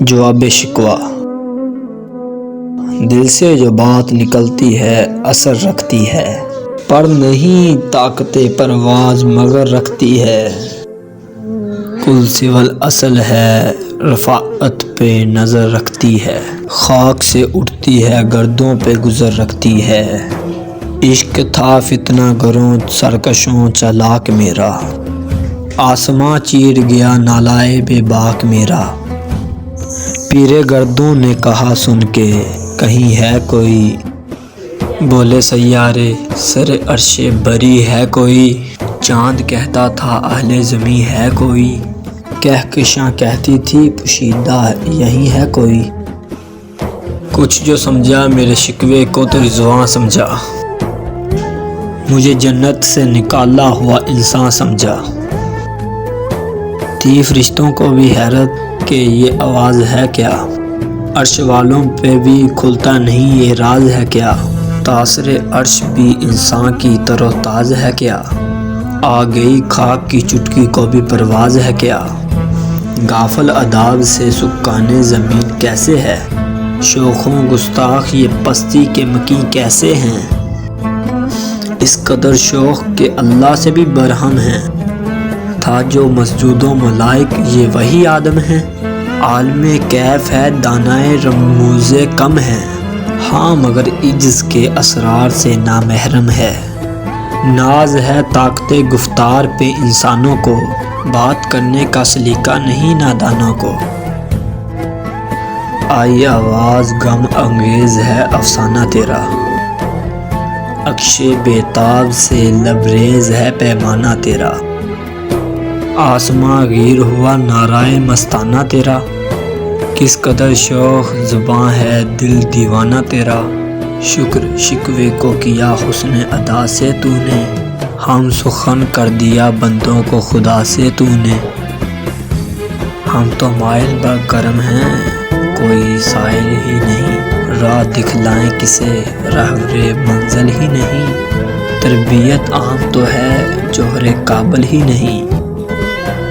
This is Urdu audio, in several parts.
جواب شکوہ: دل سے جو بات نکلتی ہے اثر رکھتی ہے، پر نہیں طاقت پرواز مگر رکھتی ہے۔ کل سوی الاصل ہے، رفعت پہ نظر رکھتی ہے، خاک سے اٹھتی ہے گردوں پہ گزر رکھتی ہے۔ عشق تھا فتنہ گروں سرکشوں چالاک میرا، آسماں چیر گیا نالائے بے باک میرا۔ پیرے گردوں نے کہا سن کے، کہیں ہے کوئی؟ بولے سیارے سر عرش بری ہے کوئی؟ چاند کہتا تھا اہل زمیں ہے کوئی؟ کہکشاں کہتی تھی پوشیدہ یہیں ہے کوئی؟ کچھ جو سمجھا میرے شکوے کو تو رضواں سمجھا، مجھے جنت سے نکالا ہوا انسان سمجھا۔ تھی فرشتوں کو بھی حیرت کہ یہ آواز ہے کیا، عرش والوں پہ بھی کھلتا نہیں یہ راز ہے کیا؟ تاثر عرش بھی انسان کی تر و تاز ہے کیا؟ آ گئی خاک کی چٹکی کو بھی پرواز ہے کیا؟ غافل آداب سے سکان زمین کیسے ہے، شوخوں گستاخ یہ پستی کے مکیں کیسے ہیں؟ اس قدر شوخ کہ اللہ سے بھی برہم ہیں، تھا جو مسجود و ملائک یہ وہی آدم ہیں۔ عالم کیف ہے دانائے رموز کم ہے، ہاں مگر عجز کے اسرار سے نامحرم ہے۔ ناز ہے طاقت گفتار پہ انسانوں کو، بات کرنے کا سلیقہ نہیں نادانوں کو۔ آئی آواز غم انگیز ہے افسانہ تیرا، عکش بیتاب سے لبریز ہے پیمانہ تیرا۔ آسماں غیر ہوا نعرۂ مستانہ تیرا، کس قدر شوخ زباں ہے دل دیوانہ تیرا۔ شکر شکوے کو کیا حسن ادا سے تو نے، ہم سخن کر دیا بندوں کو خدا سے تو نے۔ ہم تو مائل بر کرم ہیں کوئی سائل ہی نہیں، راہ دکھلائیں کسے رہبر منزل ہی نہیں۔ تربیت عام تو ہے جوہر کابل ہی نہیں،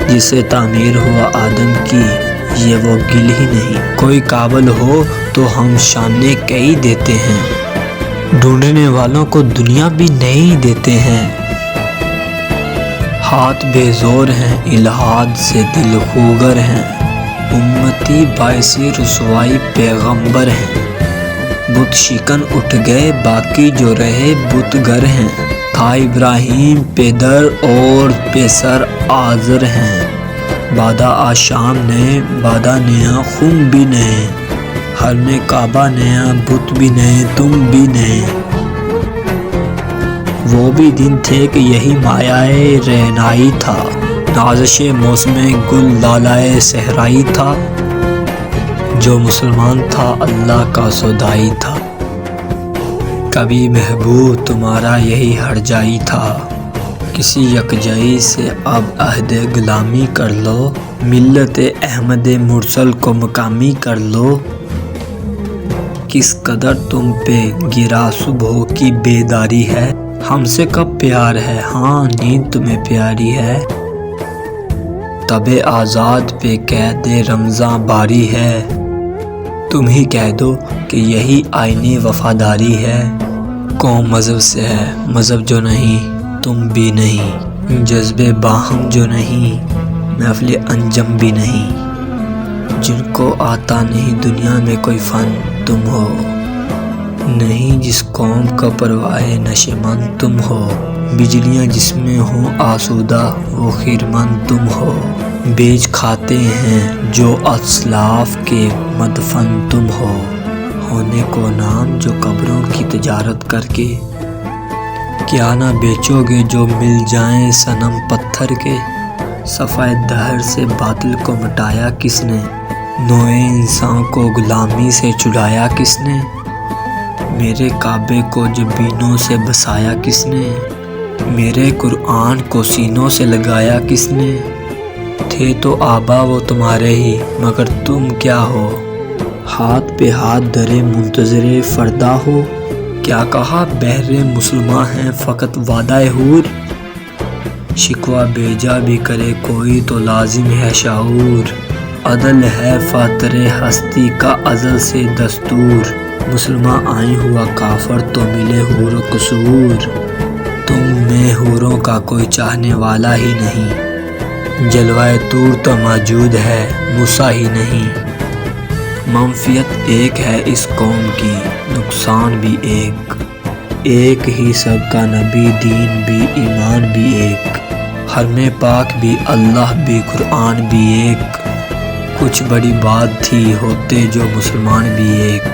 جسے تعمیر ہوا آدم کی یہ وہ گل ہی نہیں۔ کوئی قابل ہو تو ہم شانے کئی دیتے ہیں، ڈھونڈنے والوں کو دنیا بھی نہیں دیتے ہیں۔ ہاتھ بے زور ہیں الحاد سے دل خوگر ہیں، امتی باعث رسوائی پیغمبر ہیں۔ بت شکن اٹھ گئے باقی جو رہے بت گر ہیں، تھا ابراہیم پیدر اور پیسر آزر ہیں۔ بادہ آشام نئے بادہ نیا خم بھی نئے، حرم کعبہ نیا بت بھی نئے تم بھی نئے۔ وہ بھی دن تھے کہ یہی مایۂ رعنائی تھا، نازش موسم گل لالۂ صحرائی تھا۔ جو مسلمان تھا اللہ کا سودائی تھا، کبھی محبوب تمہارا یہی ہرجائی تھا۔ کسی یکجائی سے اب عہد غلامی کر لو، ملت احمد مرسل کو مقامی کر لو۔ کس قدر تم پہ گرا صبح کی بیداری ہے، ہم سے کب پیار ہے ہاں نیند تمہیں پیاری ہے۔ تب آزاد پہ قید رمضاں باری ہے، تم ہی کہہ دو کہ یہی آئین وفاداری ہے۔ قوم مذہب سے ہے مذہب جو نہیں تم بھی نہیں، جذبے باہم جو نہیں محفل انجم بھی نہیں۔ جن کو آتا نہیں دنیا میں کوئی فن تم ہو، نہیں جس قوم کا پرواہ نشیمن تم ہو۔ بجلیاں جس میں ہوں آسودہ وہ خیرمند تم ہو، بیچ کھاتے ہیں جو اسلاف کے مدفن تم ہو۔ ہونے کو نام جو قبروں کی تجارت کر کے، کیا نہ بیچو گے جو مل جائیں صنم پتھر کے۔ صفحہ دہر سے باطل کو مٹایا کس نے، نوع انسان کو غلامی سے چھڑایا کس نے۔ میرے کعبے کو جبینوں سے بسایا کس نے، میرے قرآن کو سینوں سے لگایا کس نے۔ تھے تو آبا وہ تمہارے ہی مگر تم کیا ہو، ہاتھ پہ ہاتھ دھرے منتظر فردا ہو۔ کیا کہا بحر مسلماں ہیں فقط وعدہ حور، شکوہ بیجا بھی کرے کوئی تو لازم ہے شعور۔ عدل ہے فاتر ہستی کا ازل سے دستور، مسلمان آئیں ہوا کافر تو ملے حور و قصور، تم میں حوروں کا کوئی چاہنے والا ہی نہیں، جلوہ طور تو موجود ہے موسیٰ ہی نہیں، منفیت ایک ہے اس قوم کی نقصان بھی ایک ہی سب کا نبی دین بھی ایمان بھی ایک، حرم پاک بھی اللہ بھی قرآن بھی ایک، کچھ بڑی بات تھی ہوتے جو مسلمان بھی ایک،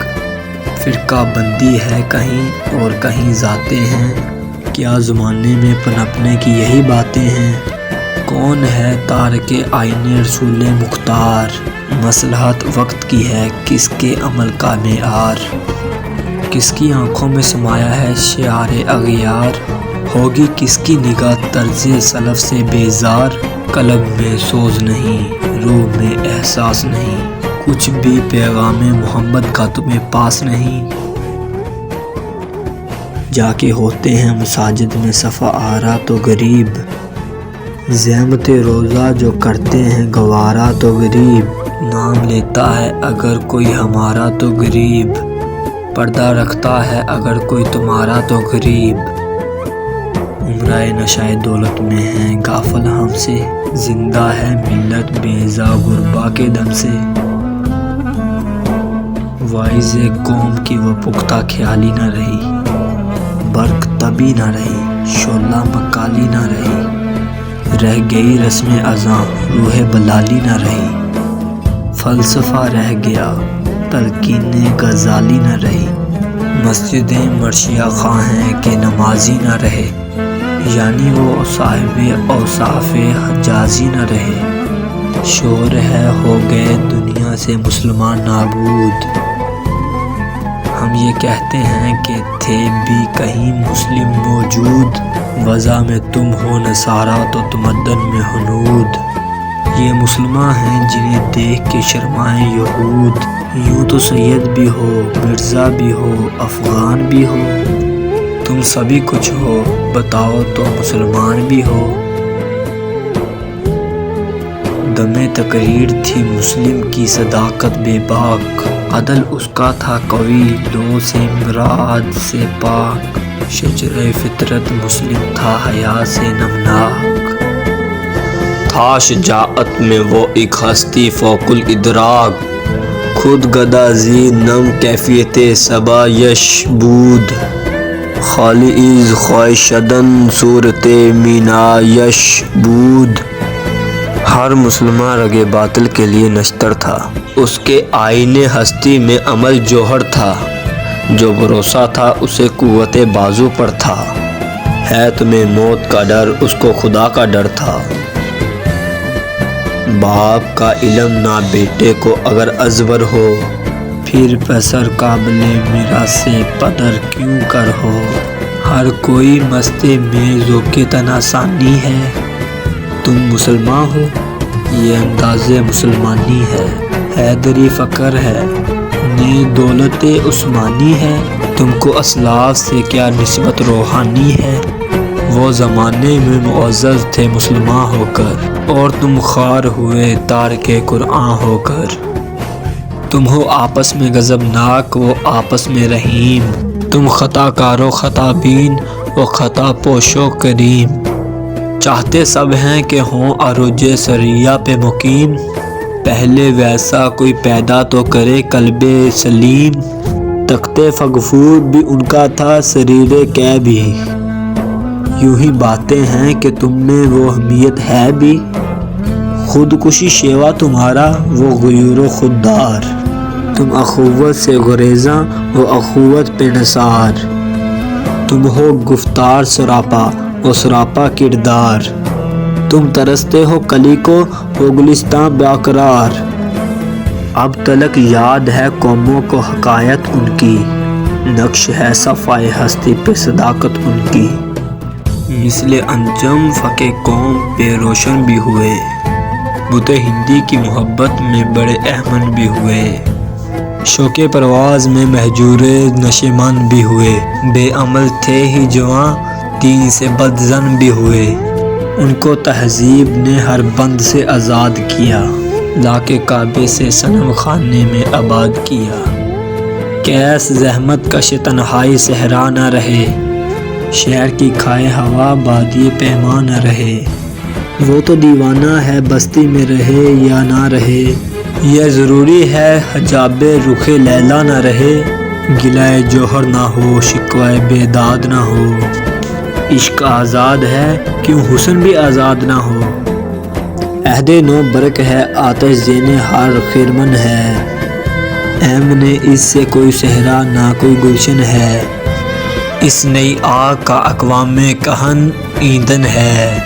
فرقہ بندی ہے کہیں اور کہیں ذاتیں ہیں، کیا زمانے میں پنپنے کی یہی باتیں ہیں، کون ہے تارک آئین رسول مختار، مصلحت وقت کی ہے کس کے عمل کا معیار، کس کی آنکھوں میں سمایا ہے شعار اغیار، ہوگی کس کی نگاہ طرز سلف سے بیزار، قلب میں سوز نہیں روح میں احساس نہیں، کچھ بھی پیغام محمد کا تمہیں پاس نہیں، جا کے ہوتے ہیں مساجد میں صفا آرا تو غریب، زحمت روزہ جو کرتے ہیں گوارا تو غریب، نام لیتا ہے اگر کوئی ہمارا تو غریب، پردہ رکھتا ہے اگر کوئی تمہارا تو غریب، عمرۂ نشائے دولت میں ہیں غافل ہم سے، زندہ ہے ملت بیزا غربا کے دم سے، وائز قوم کی وہ پختہ خیالی نہ رہی، برق تبی نہ رہی شعلہ مکالی نہ رہی، رہ گئی رسم اذاں روح بلالی نہ رہی، فلسفہ رہ گیا تلقین غزالی نہ رہی، مسجدیں مرشیہ خواں ہیں کہ نمازی نہ رہے، یعنی وہ صاحب اوصاف حجازی نہ رہے، شور ہے ہو گئے دنیا سے مسلمان نابود، ہم یہ کہتے ہیں کہ تھے بھی کہیں مسلم موجود، وضع میں تم ہو نصارہ تو تمدن میں ہنود، یہ مسلمان ہیں جنہیں دیکھ کے شرمائیں یہود، یوں تو سید بھی ہو مرزا بھی ہو افغان بھی ہو، تم سبھی کچھ ہو بتاؤ تو مسلمان بھی ہو، دم تقریر تھی مسلم کی صداقت بے باک، عدل اس کا تھا قوی لو سے مراد سے پاک، شجر فطرت مسلم تھا حیا سے نمناک، تھا شجاعت میں وہ ایک ہستی فوق الادراک، خود گدا زی نم کیفیت صبا یش بود، خالی از خواہشدن صورت مینا یش بود، ہر مسلمان رگ باطل کے لیے نشتر تھا، اس کے آئین ہستی میں عمل جوہر تھا، جو بھروسہ تھا اسے قوت بازو پر تھا، ہے تمہیں موت کا ڈر اس کو خدا کا ڈر تھا، باپ کا علم نہ بیٹے کو اگر ازبر ہو، پھر پسر قابل میراث سے پدر کیوں کر ہو، ہر کوئی مست میزو کے تناسانی ہے، تم مسلمان ہو یہ انداز مسلمانی ہے، حیدری فقر ہے نئی دولت عثمانی ہے، تم کو اسلاف سے کیا نسبت روحانی ہے، وہ زمانے میں معزز تھے مسلمان ہو کر، اور تم خوار ہوئے تارک قرآن ہو کر، تم ہو آپس میں غضبناک وہ آپس میں رحیم، تم خطا کارو خطا بین وہ خطا پوشو کریم، چاہتے سب ہیں کہ ہوں عروج سریہ پہ مقیم، پہلے ویسا کوئی پیدا تو کرے قلب سلیم، تخت فغفور بھی ان کا تھا سریر کی بھی، یوں ہی باتیں ہیں کہ تم میں وہ اہمیت ہے بھی، خودکشی شیوا تمہارا وہ غیور و خوددار، تم اخوت سے گریزاں وہ اخوت پہ نثار، تم ہو گفتار سراپا وہ سراپا کردار، تم ترستے ہو کلی کو وہ گلستان باقرار، اب تلک یاد ہے قوموں کو حکایت ان کی، نقش ہے صفائے ہستی پہ صداقت ان کی، مثل انجم فقے قوم پہ روشن بھی ہوئے، بت ہندی کی محبت میں بڑے اہمن بھی ہوئے، شوق پرواز میں مہجور نشیمن بھی ہوئے، بے عمل تھے ہی جواں دین سے بدظن بھی ہوئے، ان کو تہذیب نے ہر بند سے آزاد کیا، لا کے کعبے سے صنم خانے میں آباد کیا۔ کیس زحمت کش تنہائی صحرا نہ رہے، شہر کی کھائے ہوا بادی پیما نہ رہے۔ وہ تو دیوانہ ہے بستی میں رہے یا نہ رہے، یہ ضروری ہے حجاب رخ لیلا نہ رہے۔ گلائے جوہر نہ ہو، شکوائے بیداد نہ ہو، عشق آزاد ہے کیوں حسن بھی آزاد نہ ہو۔ عہد نو برق ہے آتش زین ہر خرمن ہے، ایم نے اس سے کوئی صحرا نہ کوئی گلشن ہے۔ اس نئی آگ کا اقوام میں کہن ایندھن ہے،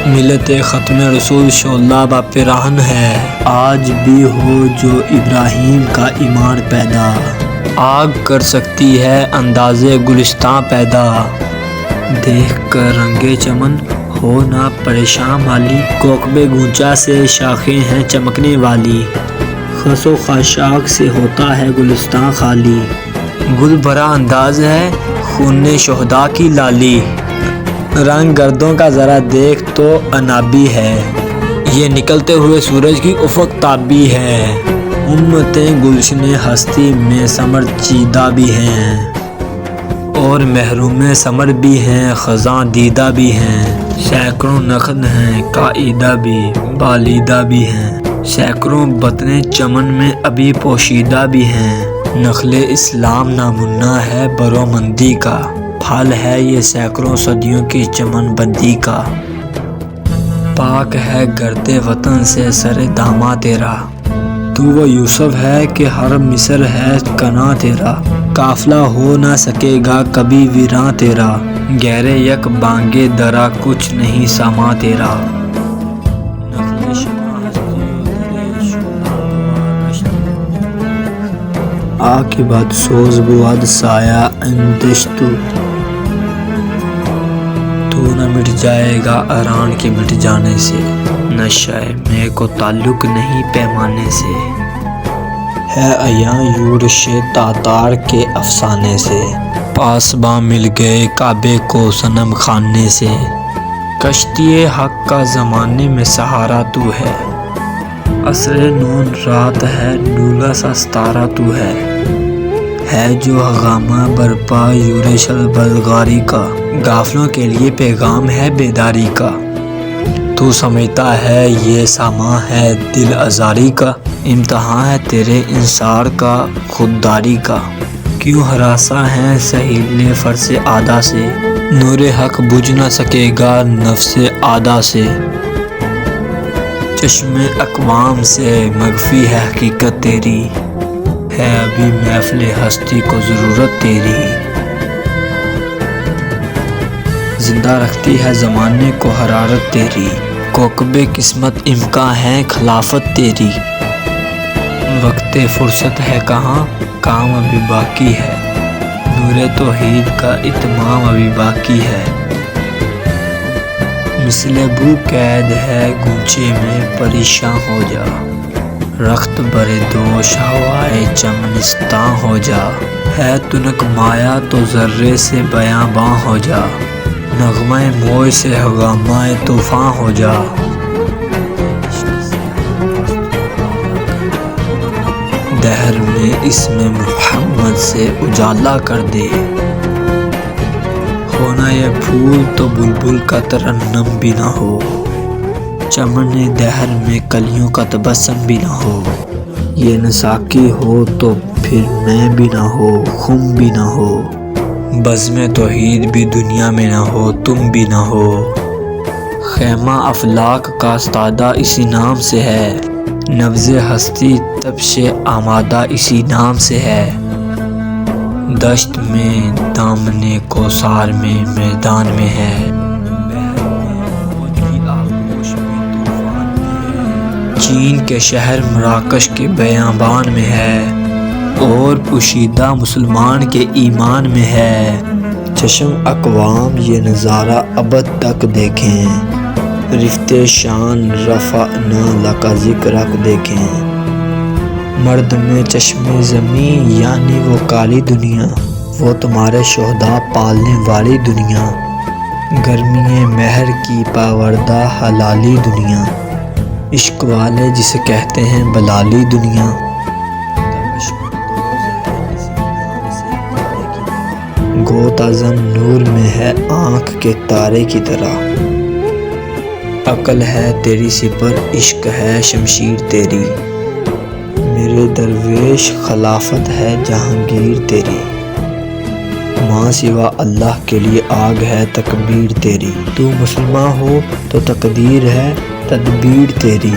ملت ختم رسول شعلہ با پیراہن ہے۔ آج بھی ہو جو ابراہیم کا ایمان پیدا، آگ کر سکتی ہے انداز گلستان پیدا۔ دیکھ کر رنگے چمن ہو نہ پریشان مالی، کوکب گونچا سے شاخیں ہیں چمکنے والی۔ خس و خاشاک سے ہوتا ہے گلستان خالی، گل بھرا انداز ہے خون شہداء کی لالی۔ رنگ گردوں کا ذرا دیکھ تو عنابی ہے، یہ نکلتے ہوئے سورج کی افق تابی ہے۔ امتیں گلشن ہستی میں ثمر چیدہ بھی ہیں، اور محروم ثمر بھی ہیں خزاں دیدہ بھی ہیں۔ سینکڑوں نخل ہیں قاعدہ بھی بالیدہ بھی ہیں، سینکڑوں بطنیں چمن میں ابھی پوشیدہ بھی ہیں۔ نخل اسلام نامنا ہے برومندی کا، پھل ہے یہ سینکڑوں صدیوں کی چمن بندی کا۔ پاک ہے گرد وطن سے سر داماں تیرا، تو وہ یوسف ہے کہ ہر مصر ہے کنا تیرا۔ قافلہ ہو نہ سکے گا کبھی ویراں تیرا، غیر یک بانگے درا کچھ نہیں ساما تیرا۔ عاقبت سوز بود سایہ اندشتو، تو نہ مٹ جائے گا اران کے مٹ جانے سے، نشہ میں کو تعلق نہیں پیمانے سے، ہے ایاں یورش تاتار کے افسانے سے۔ پاسباں مل گئے کعبے کو صنم خانے سے، کشتی حق کا زمانے میں سہارا تو ہے، عصر نون رات ہے ڈولا سا ستارہ تو ہے جو ہنگامہ برپا یورش البلغاری کا، غافلوں کے لیے پیغام ہے بیداری کا۔ تو سمجھتا ہے یہ سامان ہے دل آزاری کا، امتحان ہے تیرے انصار کا خودداری کا۔ کیوں ہراساں ہے سہیل فرس عادا سے، نور حق بجھ نہ سکے گا نفس عادا سے۔ چشم اقوام سے مخفی ہے حقیقت تیری، ہے ابھی محفل ہستی کو ضرورت تیری۔ زندہ رکھتی ہے زمانے کو حرارت تیری، کوکب قسمت امکان ہے خلافت تیری۔ وقت فرصت ہے کہاں کام ابھی باقی ہے، نور توحید کا اتمام ابھی باقی ہے۔ مثل بو قید ہے گونچے میں پریشاں ہو جا، رخت برے دوش ہوائے چمنستان ہو جا۔ ہے تنک مایا تو ذرے سے بیاں باں ہو جا، نغمہ موج سے ہنگامہ طوفان ہو جا۔ دہر میں اسم محمد سے اجالا کر دے، ہونا یہ پھول تو بلبل کا ترنم بھی نہ ہو، چمن دہر میں کلیوں کا تبسم بھی نہ ہو۔ یہ نہ ساقی ہو تو پھر میں بھی نہ ہو، خم بھی نہ ہو، بزم توحید بھی دنیا میں نہ ہو، تم بھی نہ ہو۔ خیمہ افلاک کا استادہ اسی نام سے ہے، نبض ہستی تبش آمادہ اسی نام سے ہے۔ دشت میں دامن کوثر میں میدان میں ہے، چین کے شہر مراکش کے بیابان میں ہے، اور پوشیدہ مسلمان کے ایمان میں ہے۔ چشم اقوام یہ نظارہ ابد تک دیکھیں، رفت شان رفعنا لک ذکرک دیکھیں۔ مرد میں چشم زمین یعنی وہ کالی دنیا، وہ تمہارے شہداء پالنے والی دنیا، گرمی مہر کی پاوردہ حلالی دنیا۔ عشق والے جسے کہتے ہیں بلالی دنیا، گوت ازم نور میں ہے آنکھ کے تارے کی طرح، عقل ہے تیری سپر عشق ہے شمشیر تیری، میرے درویش خلافت ہے جہانگیر تیری، ماں سوا اللہ کے لیے آگ ہے تکبیر تیری، تو مسلمان ہو تو تقدیر ہے تدبیر تیری،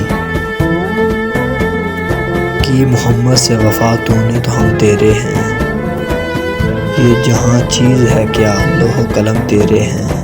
کی محمد سے وفا تو نے تو ہم تیرے ہیں، یہ جہاں چیز ہے کیا لوح و قلم تیرے ہیں۔